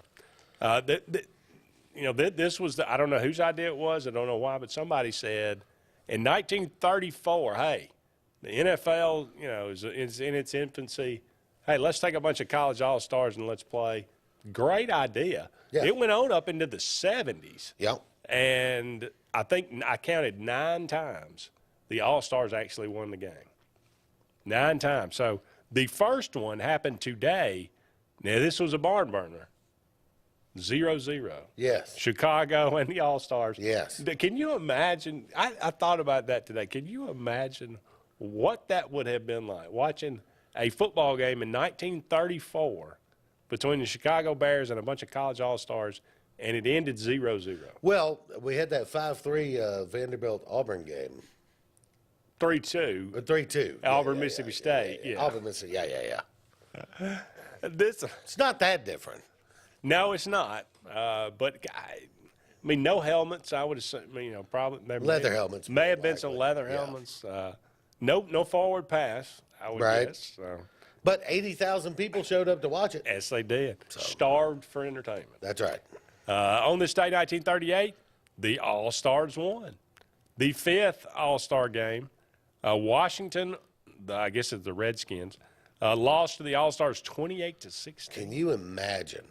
This was I don't know whose idea it was. I don't know why, but somebody said in 1934, hey, the NFL, is in its infancy. Hey, let's take a bunch of college all-stars and let's play. Great idea. Yeah. It went on up into the 70s. Yep. And I think I counted 9 times the All-Stars actually won the game. 9 times. So the first one happened today. Now, this was a barn burner. 0-0. Yes. Chicago and the All-Stars. Yes. Can you imagine? I thought about that today. Can you imagine what that would have been like, watching a football game in 1934 between the Chicago Bears and a bunch of college All-Stars, and it ended 0-0. Well, we had that 5-3 Vanderbilt-Auburn game. 3-2. 3-2. Auburn, Mississippi State. Yeah. Auburn, Mississippi. Yeah. It's not that different. No, it's not. But I mean, no helmets. I would assume, probably leather helmets. May have been some leather helmets. No forward pass. I would guess. So. But 80,000 people showed up to watch it. Yes, they did. Starved for entertainment. That's right. On this day, 1938, the All-Stars won. The 5th All-Star game, Washington, I guess it's the Redskins, lost to the All-Stars 28-16. Can you imagine,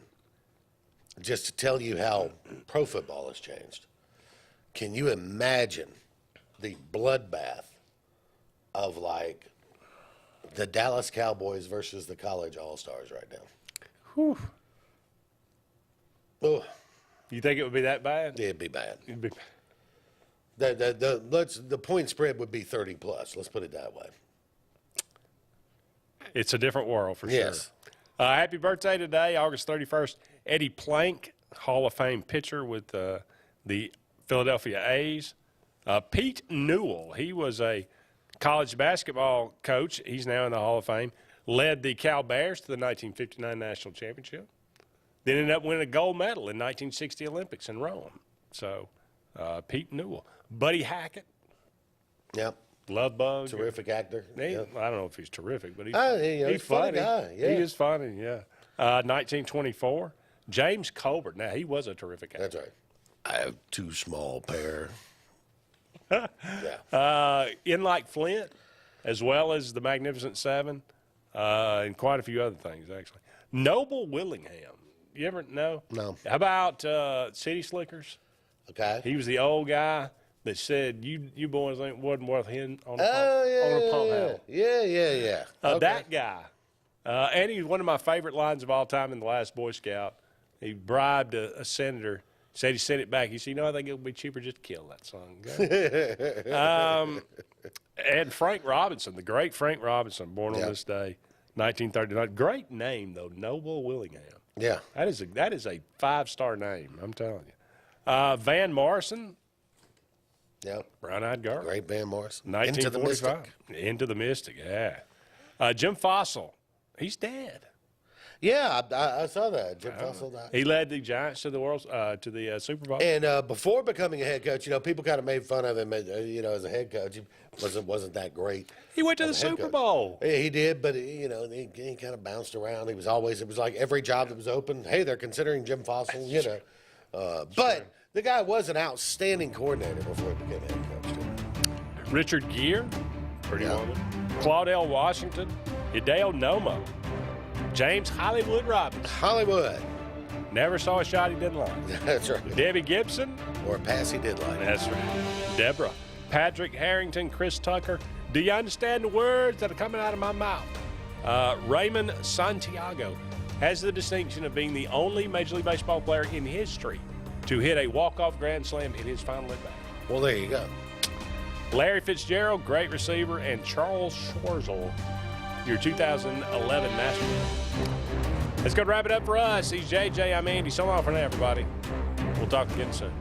just to tell you how pro football has changed, can you imagine the bloodbath of, like, the Dallas Cowboys versus the college All-Stars right now? Whew. Oh. You think it would be that bad? It'd be bad. It'd be The point spread would be 30 plus. Let's put it that way. It's a different world for Yes. sure. Happy birthday today, August 31st. Eddie Plank, Hall of Fame pitcher with the Philadelphia A's. Pete Newell, he was a college basketball coach. He's now in the Hall of Fame. Led the Cal Bears to the 1959 National Championship. Then ended up winning a gold medal in 1960 Olympics in Rome. So, Pete Newell. Buddy Hackett. Yep. Love Bug. Terrific actor. I don't know if he's terrific, but he's he's a funny guy. Yeah. He is funny, yeah. 1924, James Colbert. Now, he was a terrific actor. That's right. I have 2 small pair. In Like Flint, as well as the Magnificent Seven, and quite a few other things, actually. Noble Willingham. You ever know? No. How about City Slickers? Okay. He was the old guy that said, you boys wasn't worth hitting on a pump handle. Yeah. Okay. That guy. And he's one of my favorite lines of all time in The Last Boy Scout. He bribed a senator, said he sent it back. He said, I think it would be cheaper just to kill that son. And Frank Robinson, the great Frank Robinson, born on this day, 1939. Great name, though, Noble Willingham. Yeah. That is a 5-star name, I'm telling you. Van Morrison. Yep. Brown-Eyed Girl. Great Van Morrison. 1945. Into the Mystic, yeah. Jim Fossil. He's dead. Yeah, I saw that. Jim Fossil died. He led the Giants to the Super Bowl. And before becoming a head coach, people kind of made fun of him, as a head coach. He wasn't that great. He went to the Super Bowl. Yeah, he did, but he kind of bounced around. It was like every job that was open. Hey, they're considering Jim Fossil. But the guy was an outstanding coordinator before he became head coach too. Richard Gere, pretty woman. Claudel Washington, Hideo Nomo, James Hollywood Robinson. Hollywood. Never saw a shot he didn't like. That's right. Debbie Gibson. Or a pass he did like. That's right. Deborah. Patrick Harrington, Chris Tucker. Do you understand the words that are coming out of my mouth? Raymond Santiago has the distinction of being the only Major League Baseball player in history to hit a walk-off grand slam in his final at bat. Well, there you go. Larry Fitzgerald, great receiver, and Charles Schwartzel, your 2011 National. Let's go wrap it up for us. He's JJ. I'm Andy. So long for now, everybody. We'll talk again soon.